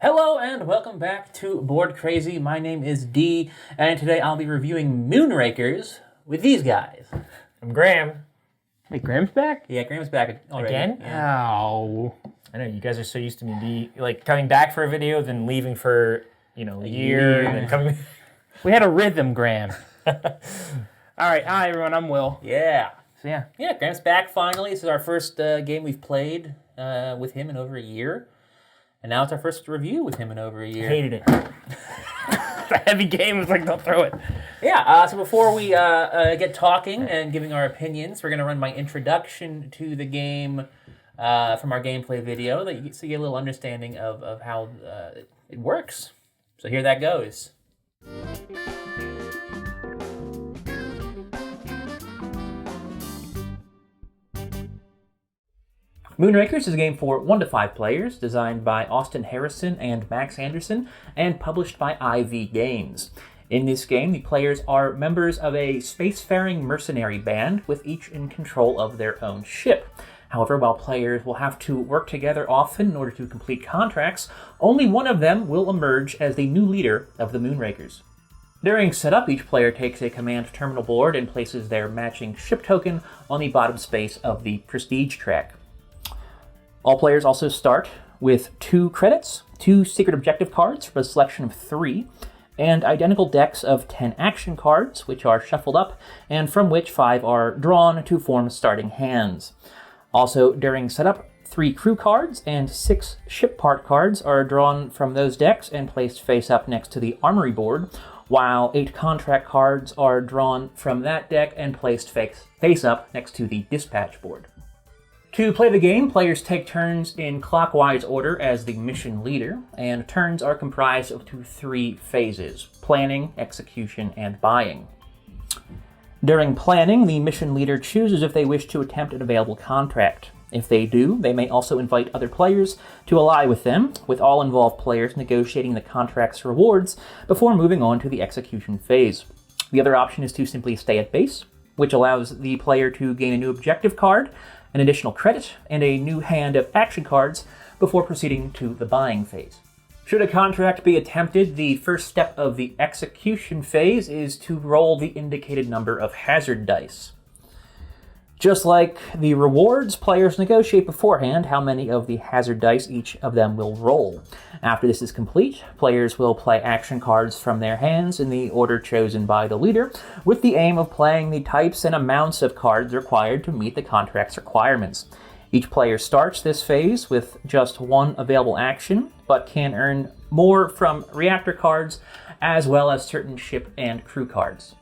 Hello and welcome back to Board Crazy. My name is Dee, and today I'll be reviewing Moonrakers with these guys. I'm Graham. Wait, Graham's back? Yeah, Graham's back already. Again? Yeah. Ow. I know, you guys are so used to me coming back for a video, then leaving for, a year, and then coming... We had a rhythm, Graham. All right, hi everyone, I'm Will. Yeah. So yeah. Yeah, Graham's back finally. This is our first game we've played with him in over a year. And now it's our first review with him in over a year. Hated it. It's a heavy game, it's like, don't throw it. Yeah, so before we get talking and giving our opinions, we're going to run my introduction to the game from our gameplay video, so you get a little understanding of how it works. So here that goes. Moonrakers is a game for 1 to 5 players, designed by Austin Harrison and Max Anderson, and published by IV Games. In this game, the players are members of a spacefaring mercenary band, with each in control of their own ship. However, while players will have to work together often in order to complete contracts, only one of them will emerge as the new leader of the Moonrakers. During setup, each player takes a command terminal board and places their matching ship token on the bottom space of the prestige track. All players also start with 2 credits, 2 secret objective cards for a selection of 3, and identical decks of 10 action cards, which are shuffled up, and from which 5 are drawn to form starting hands. Also, during setup, 3 crew cards and 6 ship part cards are drawn from those decks and placed face up next to the armory board, while 8 contract cards are drawn from that deck and placed face up next to the dispatch board. To play the game, players take turns in clockwise order as the mission leader, and turns are comprised of 3 phases: planning, execution, and buying. During planning, the mission leader chooses if they wish to attempt an available contract. If they do, they may also invite other players to ally with them, with all involved players negotiating the contract's rewards before moving on to the execution phase. The other option is to simply stay at base, which allows the player to gain a new objective card, an additional credit, and a new hand of action cards before proceeding to the buying phase. Should a contract be attempted, the first step of the execution phase is to roll the indicated number of hazard dice. Just like the rewards, players negotiate beforehand how many of the hazard dice each of them will roll. After this is complete, players will play action cards from their hands in the order chosen by the leader, with the aim of playing the types and amounts of cards required to meet the contract's requirements. Each player starts this phase with just 1 available action, but can earn more from reactor cards, as well as certain ship and crew cards.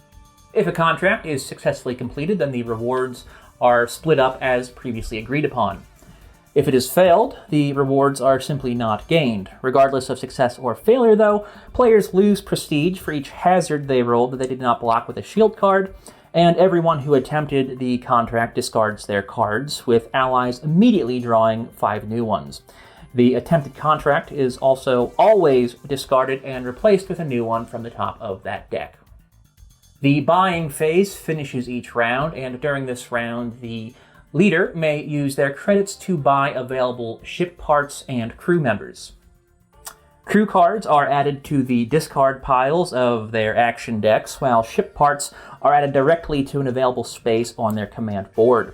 If a contract is successfully completed, then the rewards are split up as previously agreed upon. If it is failed, the rewards are simply not gained. Regardless of success or failure, though, players lose prestige for each hazard they rolled that they did not block with a shield card, and everyone who attempted the contract discards their cards, with allies immediately drawing 5 new ones. The attempted contract is also always discarded and replaced with a new one from the top of that deck. The buying phase finishes each round, and during this round, the leader may use their credits to buy available ship parts and crew members. Crew cards are added to the discard piles of their action decks, while ship parts are added directly to an available space on their command board.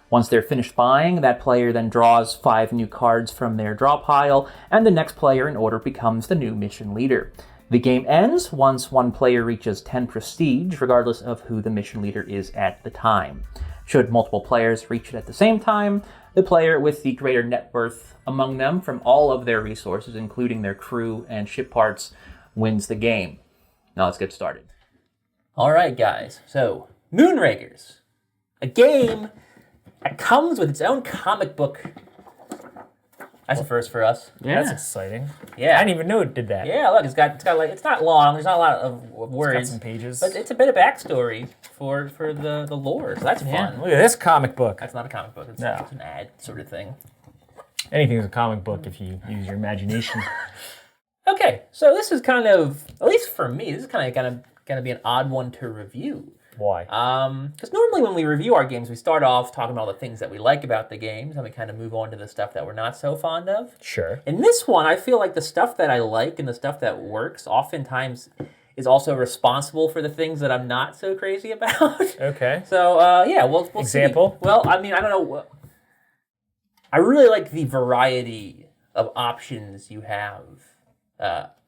Once they're finished buying, that player then draws 5 new cards from their draw pile, and the next player in order becomes the new mission leader. The game ends once one player reaches 10 prestige, regardless of who the mission leader is at the time. Should multiple players reach it at the same time, the player with the greater net worth among them from all of their resources, including their crew and ship parts, wins the game. Now let's get started. All right, guys. So, Moonrakers, a game that comes with its own comic book. That's a first for us. Yeah. That's exciting. Yeah. I didn't even know it did that. Yeah, look, it's got like, it's not long. There's not a lot of words. It's got some pages. But it's a bit of backstory for the lore, so that's fun. Look at this comic book. That's not a comic book. It's an ad sort of thing. Anything's a comic book if you use your imagination. Okay, so this is kind of, at least for me, this is kind of gonna be an odd one to review. Why? Because normally when we review our games, we start off talking about all the things that we like about the games, and we kind of move on to the stuff that we're not so fond of. Sure. In this one, I feel like the stuff that I like and the stuff that works oftentimes is also responsible for the things that I'm not so crazy about. Okay. So, we'll Example? see. Well, I mean, I don't know. I really like the variety of options you have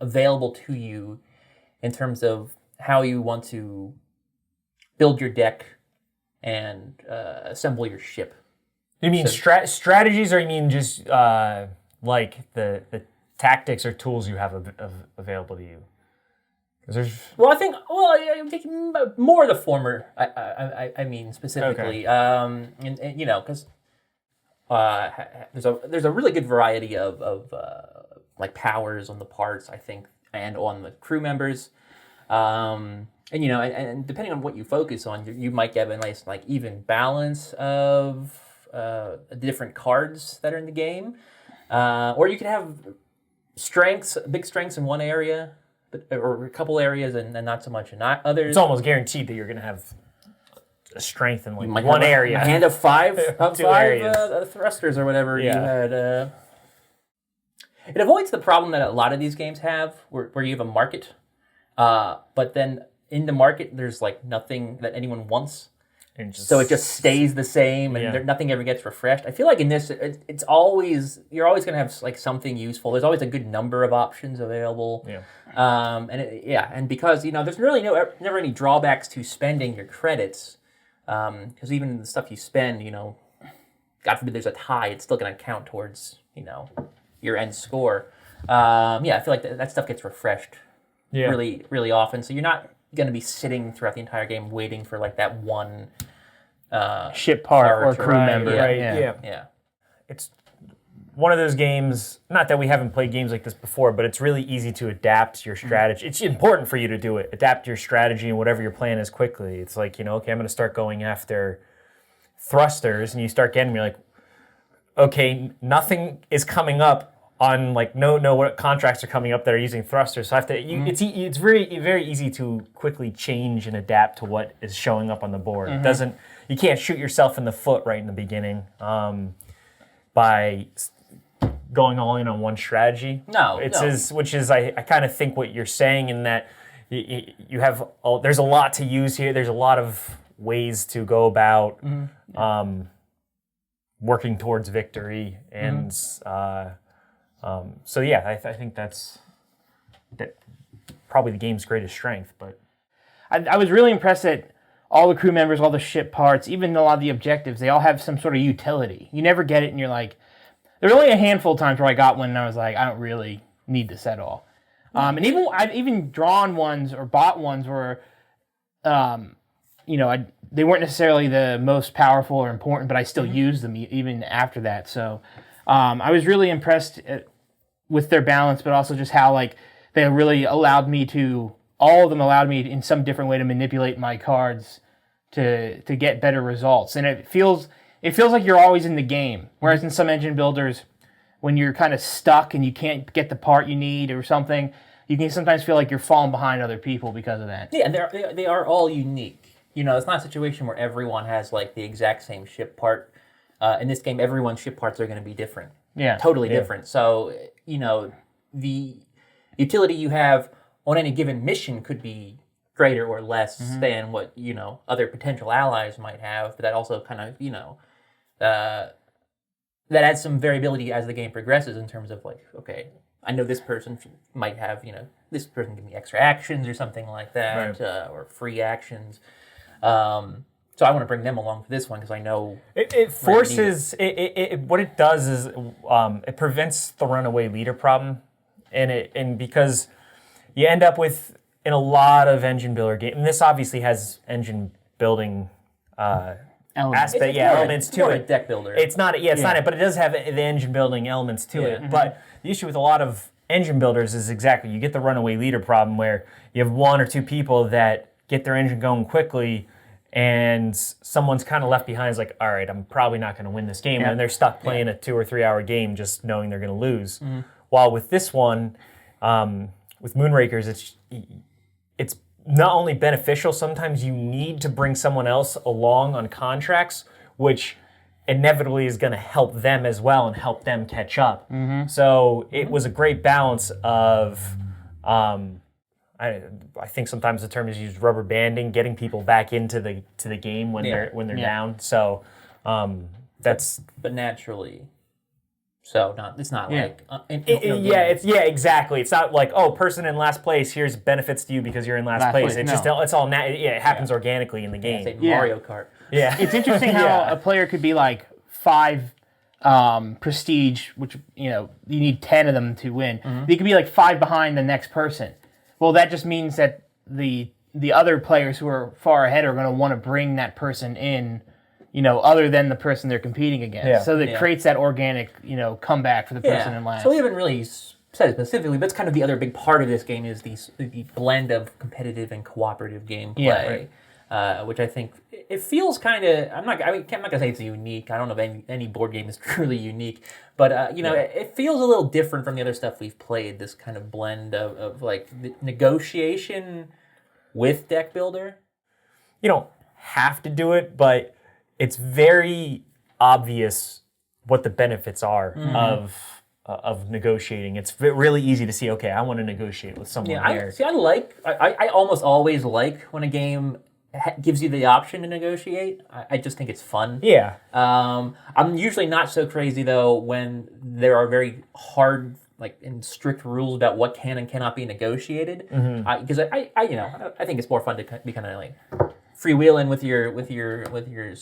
available to you in terms of how you want to build your deck and assemble your ship. You mean strategies, or you mean just like the tactics or tools you have available to you? Well, I think more the former. I mean specifically, Okay. and you know, because there's a really good variety of like powers on the parts, I think, and on the crew members. And you know, and depending on what you focus on, you might get a nice like even balance of different cards that are in the game, or you could have big strengths in one area, or a couple areas, and not so much in others. It's almost guaranteed that you're going to have a strength in like one area. A hand of five, areas. Thrusters or whatever Yeah. you had. It avoids the problem that a lot of these games have, where you have a market, but then in the market there's like nothing that anyone wants, so it just stays the same, and nothing ever gets refreshed. I feel like in this, you're always going to have like something useful. There's always a good number of options available. Yeah. And because there's really never any drawbacks to spending your credits, because even the stuff you spend, God forbid there's a tie, it's still going to count towards your end score. I feel like that stuff gets refreshed really, really often. So you're not going to be sitting throughout the entire game waiting for like that one ship part or crew member. Right. Yeah. Yeah. It's one of those games, not that we haven't played games like this before, but it's really easy to adapt your strategy. It's important for you to do it. Adapt your strategy and whatever your plan is quickly. It's like, okay, I'm going to start going after thrusters, and you start getting, you're like, okay, nothing is coming up on like what contracts are coming up that are using thrusters. So I have to. It's very very easy to quickly change and adapt to what is showing up on the board. It doesn't. You can't shoot yourself in the foot right in the beginning by going all in on one strategy. No, which is I kind of think what you're saying, in that you have there's a lot to use here. There's a lot of ways to go about working towards victory, and I think that's probably the game's greatest strength. But I was really impressed that all the crew members, all the ship parts, even a lot of the objectives, they all have some sort of utility. You never get it, and you're like, there were only a handful of times where I got one, and I was like, I don't really need this at all. And I've even drawn ones or bought ones where, they weren't necessarily the most powerful or important, but I still used them even after that. So I was really impressed with their balance, but also just how they really allowed me to. All of them allowed me in some different way to manipulate my cards to get better results, and it feels like you're always in the game. Whereas in some engine builders, when you're kind of stuck and you can't get the part you need or something, you can sometimes feel like you're falling behind other people because of that. Yeah, they are all unique. It's not a situation where everyone has like the exact same ship part. In this game, everyone's ship parts are going to be different. Yeah, totally different. So the utility you have on any given mission could be greater or less than what other potential allies might have. But that also kind of that adds some variability as the game progresses in terms of like, okay, I know this person might have this person give me extra actions or something like that, right. Or free actions. So I want to bring them along for this one because I know it forces it. What it does is it prevents the runaway leader problem, and because you end up with, in a lot of engine builder games, and this obviously has engine building elements to it's more it. A deck builder. It's not. It's not it, but it does have the engine building elements to it. Mm-hmm. But the issue with a lot of engine builders is exactly, you get the runaway leader problem where you have one or two people that get their engine going quickly, and someone's kind of left behind. Is like, all right, I'm probably not going to win this game, and they're stuck playing a 2 or 3 hour game just knowing they're going to lose. While with this one, with Moonrakers, it's not only beneficial, sometimes you need to bring someone else along on contracts, which inevitably is going to help them as well and help them catch up. So it was a great balance of, I think sometimes the term is used, rubber banding, getting people back into the game when they're down. So that's but naturally. So it's not like exactly. It's not like, oh, person in last place, here's benefits to you because you're in last place. It's just it's all it happens organically in the game. It's like Mario Kart. Yeah, it's interesting how a player could be like 5 prestige, which you need 10 of them to win. They could be like 5 behind the next person. Well, that just means that the other players who are far ahead are going to want to bring that person in. Other than the person they're competing against. Yeah. So that creates that organic, comeback for the person in last. So we haven't really said it specifically, but it's kind of the other big part of this game is the blend of competitive and cooperative gameplay, which I think it feels kind of. I'm not gonna say it's unique. I don't know if any board game is truly unique, but it feels a little different from the other stuff we've played. This kind of blend of like the negotiation with deck builder. You don't have to do it, but it's very obvious what the benefits are of negotiating. It's really easy to see, okay, I want to negotiate with someone here. I almost always like when a game gives you the option to negotiate. I just think it's fun. Yeah. I'm usually not so crazy, though, when there are very hard and strict rules about what can and cannot be negotiated. Because I think it's more fun to be kind of like freewheeling with your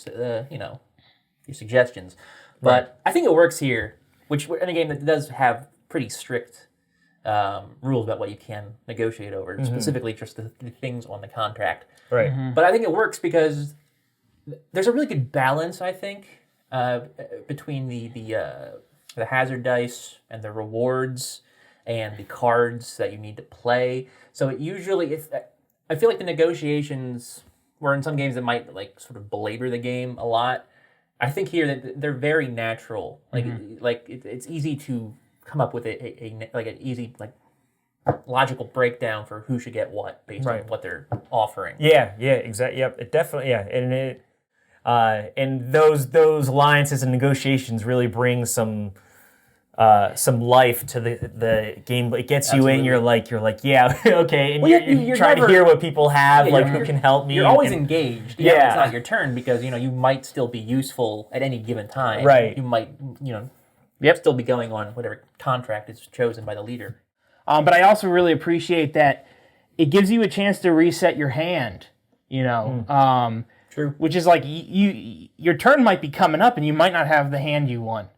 suggestions, but I think it works here. Which in a game that does have pretty strict rules about what you can negotiate over, specifically just the things on the contract. Right. But I think it works because there's a really good balance. I think between the hazard dice and the rewards and the cards that you need to play. So it usually, I feel like the negotiations. Where in some games that might sort of belabor the game a lot, I think here that they're very natural. It's easy to come up with an easy logical breakdown for who should get what based on what they're offering. Yeah, exactly. Yep, it definitely and those alliances and negotiations really bring some life to the game. It gets you in. You're like, yeah, okay. And you're trying to hear what people have, who can help me. You're always engaged. Yeah, it's not your turn because you might still be useful at any given time. Right. You might still be going on whatever contract is chosen by the leader. But I also really appreciate that it gives you a chance to reset your hand. True. Which is like your turn might be coming up and you might not have the hand you want.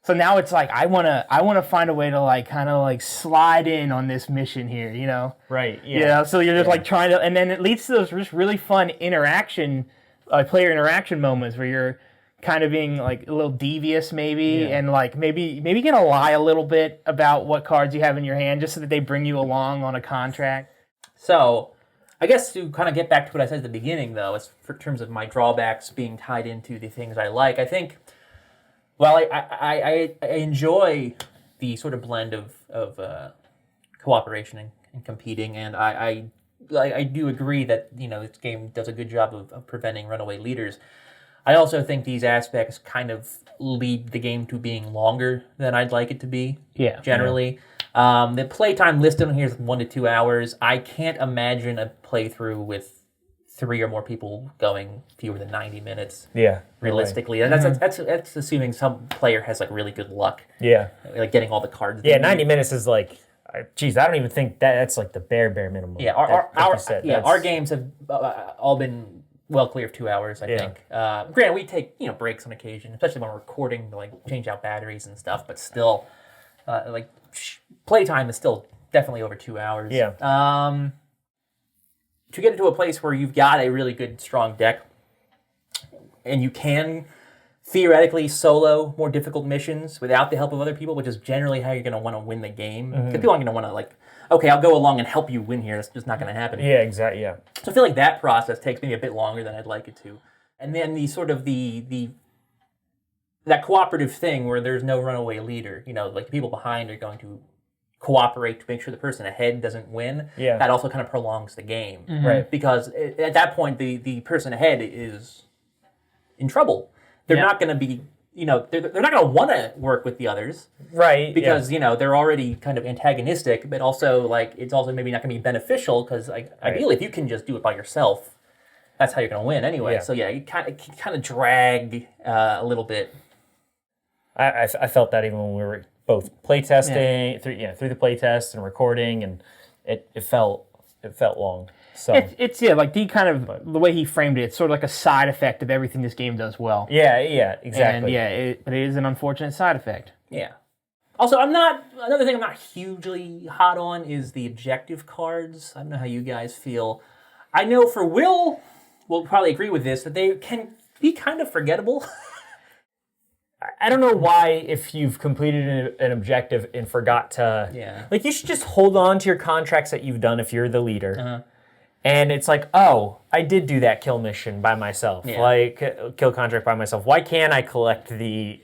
So now it's like I wanna find a way to kind of slide in on this mission here, Right. Yeah. So you're just trying to, and then it leads to those just really fun player interaction moments where you're kind of being a little devious maybe, and maybe gonna lie a little bit about what cards you have in your hand just so that they bring you along on a contract. So I guess to kind of get back to what I said at the beginning, though, as for terms of my drawbacks being tied into the things I like, I think. Well, I enjoy the sort of blend of cooperation and competing, and I do agree that this game does a good job of preventing runaway leaders. I also think these aspects kind of lead the game to being longer than I'd like it to be. Yeah. Generally, the playtime listed on here is 1 to 2 hours. I can't imagine a playthrough with 3 or more people going fewer than 90 minutes. Yeah. Realistically. And that's assuming some player has really good luck. Yeah. Getting all the cards. Yeah, 90 minutes is I don't even think that's the bare minimum. Yeah, our games have all been well clear of 2 hours, I think. Granted, we take breaks on occasion, especially when we're recording to change out batteries and stuff, but still playtime is still definitely over 2 hours. Yeah. To get into a place where you've got a really good, strong deck, and you can theoretically solo more difficult missions without the help of other people, which is generally how you're going to want to win the game. Because people aren't going to want to okay, I'll go along and help you win here. That's just not going to happen. Yeah, exactly. Yeah. So I feel like that process takes maybe a bit longer than I'd like it to. And then the sort of that cooperative thing where there's no runaway leader. The people behind are going to cooperate to make sure the person ahead doesn't win, that also kind of prolongs the game. Right. Because at that point, the person ahead is in trouble. They're not going to be, they're not going to want to work with the others. Right. Because, they're already kind of antagonistic, but also, like, it's also maybe not going to be beneficial because, like, ideally, if you can just do it by yourself, that's how you're going to win anyway. So, you kind of drag a little bit. I felt that even when we were both playtesting, through the playtest and recording, and it felt long. So it's like the way he framed it, it's sort of like a side effect of everything this game does well. Yeah, exactly. And but it is an unfortunate side effect. Yeah. Also, another thing I'm not hugely hot on is the objective cards. I don't know how you guys feel. I know for Will probably agree with this, that they can be kind of forgettable. I don't know why, if you've completed an objective and forgot to... Like, you should just hold on to your contracts that you've done if you're the leader. Uh-huh. And it's like, oh, I did do that kill mission by myself. Like, kill contract by myself. Why can't I collect the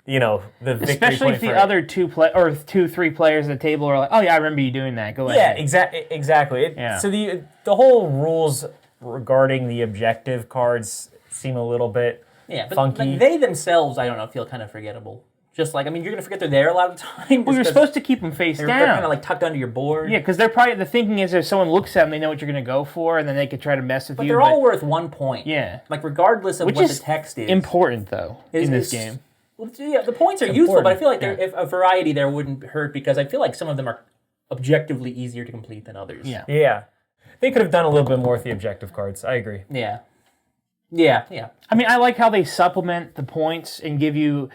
victory Especially point if the other 2-3 players at the table are like, oh yeah, I remember you doing that. Go ahead. Yeah, exactly. So the whole rules regarding the objective cards seem a little bit... but funky. They themselves, I don't know, feel kind of forgettable. Just like, you're going to forget they're there a lot of the time. Well, you're supposed to keep them face down. They're kind of like tucked under your board. Yeah, because they're probably, the thinking is if someone looks at them, they know what you're going to go for, and then they could try to mess with but you. They're all worth 1 point. Yeah. Like, regardless of what the text is. Important, though, in this game. Well, yeah, the points are useful, but I feel like if a variety there wouldn't hurt, because I feel like some of them are objectively easier to complete than others. Yeah. They could have done a little bit more with the objective cards. I agree. Yeah. I mean, I like how they supplement the points and give you,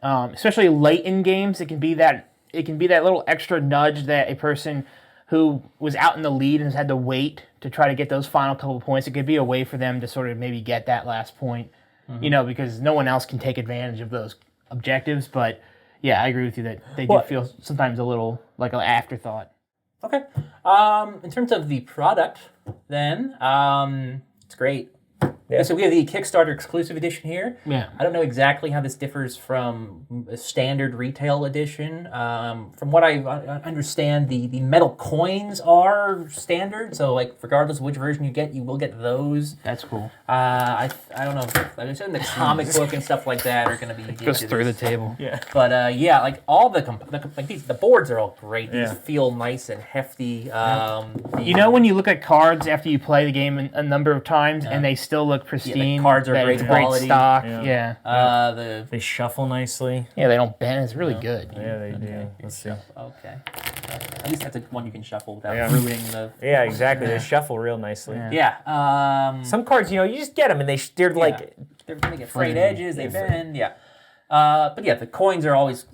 especially late in games, it can be that little extra nudge that a person who was out in the lead and has had to wait to try to get those final couple points. It could be a way for them to sort of maybe get that last point, because no one else can take advantage of those objectives. But yeah, I agree with you that they do feel sometimes a little like an afterthought. Okay. In terms of the product, then, it's great. Yeah. So we have the Kickstarter exclusive edition here. Yeah. I don't know exactly how this differs from a standard retail edition. From what I understand, the metal coins are standard. So, like, regardless of which version you get, you will get those. That's cool. I don't know. I assume the comic book and stuff like that are going to be... Goes through the table. Yeah. But, like, all the boards are all great. These feel nice and hefty. When you look at cards after you play the game a number of times and they still look pristine. The cards are great quality. Stock. They shuffle nicely. Yeah, they don't bend. It's really good. Yeah, they do. Let's see. Okay. At least that's one you can shuffle without ruining the... Yeah, exactly. They shuffle real nicely. Yeah. Some cards, you just get them and they're like... They're going to get frayed edges, they bend, but yeah, the coins are always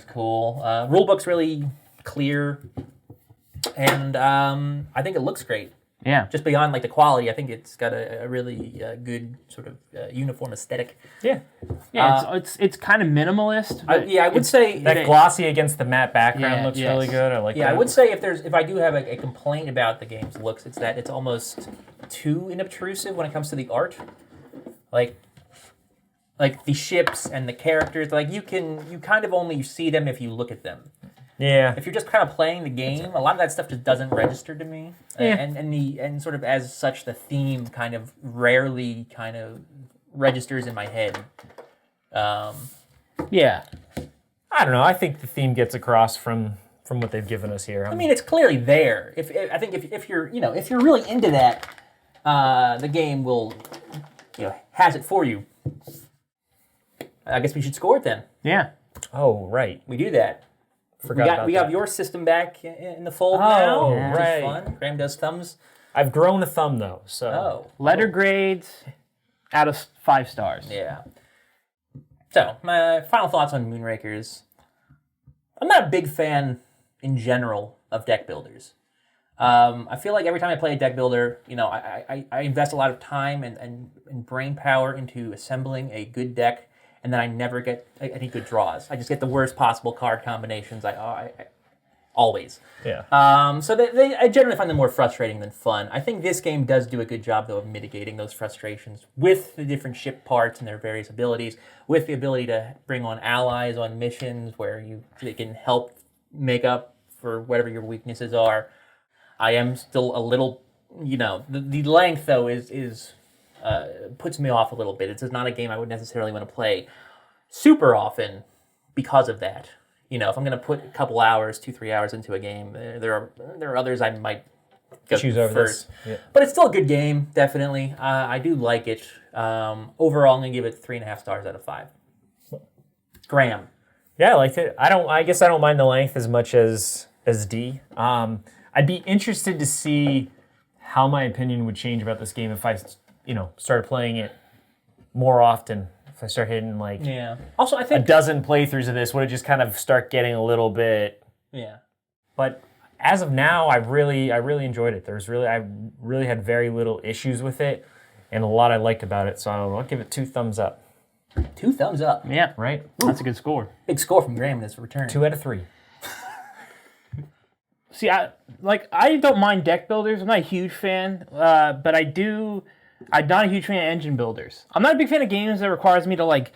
cool. Rulebook's really clear, and I think it looks great. Yeah. Just beyond like the quality, I think it's got a really good sort of uniform aesthetic. Yeah. Yeah, it's kind of minimalist. I would say that glossy against the matte background looks really good. I like that. I would say if I do have a complaint about the game's looks, it's that it's almost too unobtrusive when it comes to the art. Like the ships and the characters, like you kind of only see them if you look at them. Yeah. If you're just kind of playing the game, a lot of that stuff just doesn't register to me. Yeah. And sort of as such, the theme kind of rarely kind of registers in my head. Yeah. I don't know. I think the theme gets across from what they've given us here. I mean, it's clearly there. I think if you're really into that, the game will has it for you. I guess we should score it then. Yeah. Oh, right. We do that. We have your system back in the fold now. Oh, right. Fun. Graham does thumbs. I've grown a thumb though, so. Letter grades out of 5 stars. Yeah. So my final thoughts on Moonrakers. I'm not a big fan in general of deck builders. I feel like every time I play a deck builder, I invest a lot of time and brain power into assembling a good deck. And then I never get any good draws. I just get the worst possible card combinations. I always. Yeah. So I generally find them more frustrating than fun. I think this game does do a good job, though, of mitigating those frustrations with the different ship parts and their various abilities, with the ability to bring on allies on missions where they can help make up for whatever your weaknesses are. I am still a little, the length though is puts me off a little bit. It's just not a game I would necessarily want to play super often because of that. If I'm going to put a couple hours, 2-3 hours into a game, there are others I might go Choose over first. this. Yeah. But it's still a good game, definitely. I do like it. Overall, I'm going to give it 3.5 stars out of 5. Graham. Yeah, I liked it. I guess I don't mind the length as much as D. I'd be interested to see how my opinion would change about this game if I, started playing it more often. If I start hitting Also, I a think dozen playthroughs of this, would it just kind of start getting a little bit? Yeah. But as of now, I really enjoyed it. I really had very little issues with it, and a lot I liked about it. So I'll give it 2 thumbs up. 2 thumbs up. Yeah, Right? that's a good score. Big score from Graham in his return. 2 out of 3. See, I don't mind deck builders. I'm not a huge fan, but I'm not a huge fan of engine builders. I'm not a big fan of games that requires me to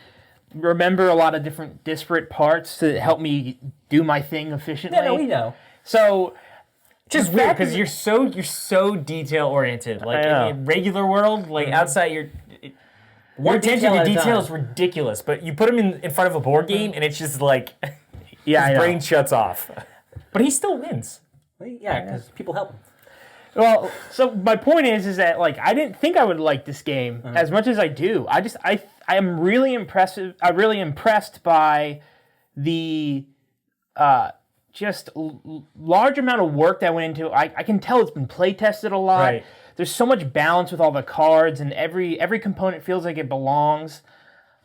remember a lot of different disparate parts to help me do my thing efficiently. Yeah, no, we know. So, Just weird because you're so detail oriented. Like in regular world, outside your attention to detail is ridiculous. But you put him in front of a board game, and it's just his brain shuts off. But he still wins. Yeah, because people help him. Well, so my point is that I didn't think I would like this game as much as I do. I am really impressive. I'm really impressed by the large amount of work that went into it. I can tell it's been play tested a lot. Right. There's so much balance with all the cards, and every component feels like it belongs.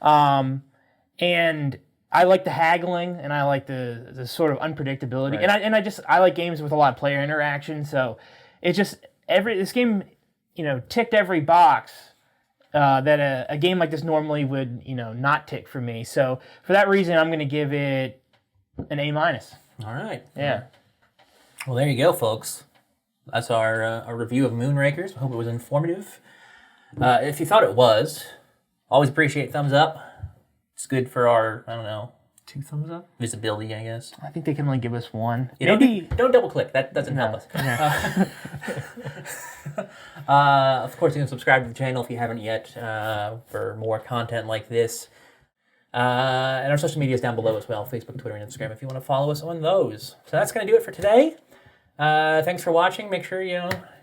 And I like the haggling, and I like the sort of unpredictability, Right. and I like games with a lot of player interaction. So it's just this game, ticked every box that a game like this normally would, not tick for me. So for that reason, I'm going to give it an A-. All right. Yeah. Well, there you go, folks. That's our review of Moonrakers. I hope it was informative. If you thought it was, always appreciate thumbs up. It's good for our, 2 thumbs up? visibility, I guess. I think they can only give us 1. Maybe don't double click. That doesn't help us. Yeah. Of course, you can subscribe to the channel if you haven't yet for more content like this. And our social media is down below as well, Facebook, Twitter, and Instagram if you want to follow us on those. So that's going to do it for today. Thanks for watching. Make sure,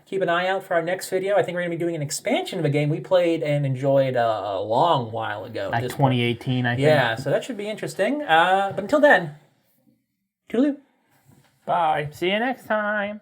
keep an eye out for our next video. I think we're going to be doing an expansion of a game we played and enjoyed a long while ago. Like 2018, I think. Yeah, so that should be interesting. But until then, toodaloo. Bye. See you next time.